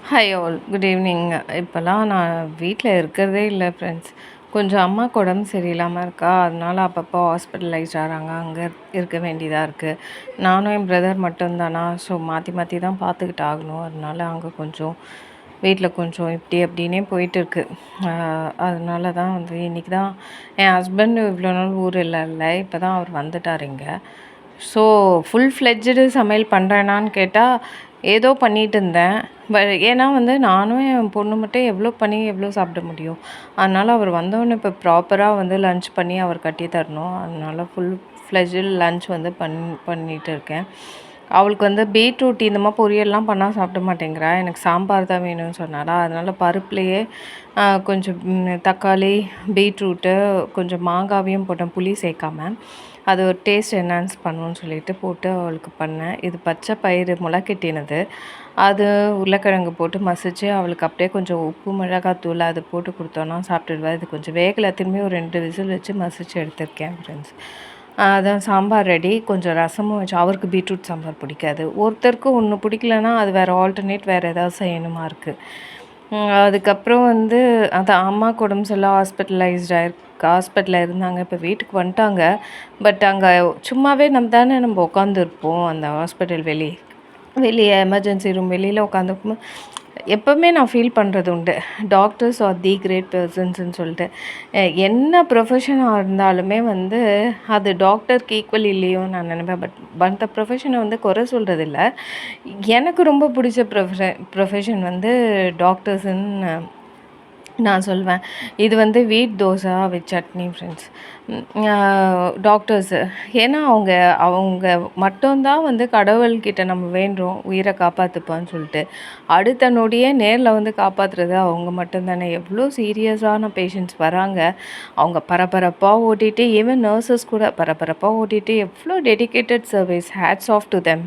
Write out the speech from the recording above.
Hi all, good evening. இப்போலாம் நான் வீட்டில் இருக்கிறதே இல்லை ஃப்ரெண்ட்ஸ். கொஞ்சம் அம்மாவுக்கு உடம்பு சரியில்லாமல் இருக்கா, அதனால அப்பப்போ ஹாஸ்பிட்டலைஸ் ஆகிறாங்க. அங்கே இருக்க வேண்டியதாக இருக்குது. நானும் என் பிரதர் மட்டும்தானா, ஸோ மாற்றி மாற்றி தான் பார்த்துக்கிட்டு ஆகணும். அதனால அங்கே கொஞ்சம் வீட்டில் கொஞ்சம் இப்படி அப்படின்னே போயிட்டுருக்கு. அதனால தான் வந்து இன்றைக்கி தான் என் ஹஸ்பண்ட் இவ்வளோ நாள் ஊர் இல்லை, இப்போ தான் அவர் வந்துட்டார் இங்கே. ஸோ ஃபுல் ஃப்ளெட்ஜ்டு சமையல் பண்ணுறேனான்னு கேட்டால் ஏதோ பண்ணிகிட்டு இருந்தேன். ஏன்னா வந்து நானும் என் பொண்ணு மட்டும் எவ்வளோ பண்ணி எவ்வளோ சாப்பிட முடியும். அதனால் அவர் வந்தோடனே இப்போ ப்ராப்பராக வந்து லன்ச் பண்ணி அவர் கட்டி தரணும். அதனால் ஃபுல் ஃப்ளெட்ஜில் லன்ச் வந்து பண்ணிகிட்டு இருக்கேன். அவளுக்கு வந்து பீட்ரூட் இந்த மாதிரி பொரியல்லாம் பண்ணால் சாப்பிட மாட்டேங்கிறா. எனக்கு சாம்பார் தான் வேணும்னு சொன்னாரா, அதனால் பருப்புலேயே கொஞ்சம் தக்காளி, பீட்ரூட்டு, கொஞ்சம் மாங்காவையும் போட்டேன், புளி சேர்க்காம. அது ஒரு டேஸ்ட் என்ஹான்ஸ் பண்ணுன்னு சொல்லிட்டு போட்டு அவளுக்கு பண்ணேன். இது பச்சை பயிறு முளைக்கட்டினது, அது உருளைக்கிழங்கு போட்டு மசிச்சு அவளுக்கு அப்படியே கொஞ்சம் உப்பு மிளகாத்தூள் அது போட்டு கொடுத்தோன்னா சாப்பிட்டுடுவா. இது கொஞ்சம் வேகலை, திரும்பி ஒரு 2 விசில் வச்சு மசிச்சு எடுத்திருக்கேன் ஃப்ரெண்ட்ஸ். அதான் சாம்பார் ரெடி. கொஞ்சம் ரசமும் வச்சு, அவருக்கு பீட்ரூட் சாம்பார் பிடிக்காது. ஒருத்தருக்கு ஒன்று பிடிக்கலன்னா அது வேறு ஆல்டர்னேட் வேறு ஏதாவது செய்யணுமா இருக்குது. அதுக்கப்புறம் வந்து அதான் அம்மாவுக்கு உடம்பு சரியில்லை, ஹாஸ்பிட்டலில் இருந்தாங்க. இப்போ வீட்டுக்கு வந்துட்டாங்க. பட் அங்கே சும்மாவே நம்ம உட்காந்துருப்போம் அந்த ஹாஸ்பிட்டல் வெளியே எமர்ஜென்சி ரூம் வெளியில் உட்காந்துருக்கும். எப்போவுமே நான் ஃபீல் பண்ணுறது உண்டு, டாக்டர்ஸ் ஆர் தி கிரேட் பர்சன்ஸ்ன்னு சொல்லிட்டு. என்ன ப்ரொஃபஷனாக இருந்தாலுமே வந்து அது டாக்டருக்கு ஈக்குவல் இல்லையோன்னு நான் நினைப்பேன். பட் மற்ற ப்ரொஃபஷனை வந்து குறை சொல்கிறதில்ல. எனக்கு ரொம்ப பிடிச்ச ப்ரொஃபஷன் வந்து டாக்டர்ஸுன்னு நான் சொல்வேன். இது வந்து வீட் dosa with chutney friends. Doctors ஏன்னா அவங்க மட்டும்தான் வந்து கடவுள்கிட்ட நம்ம வேண்டுறோம் உயிரை காப்பாற்றுப்பான்னு சொல்லிட்டு. அடுத்த நொடியே நேரில் வந்து காப்பாற்றுறது அவங்க மட்டும்தானே. எவ்வளோ சீரியஸான பேஷண்ட்ஸ் வராங்க, அவங்க பரபரப்பாக ஓட்டிகிட்டு, ஈவன் நர்சஸ் கூட பரபரப்பாக ஓட்டிகிட்டு, எவ்வளோ dedicated service. Hats off to them.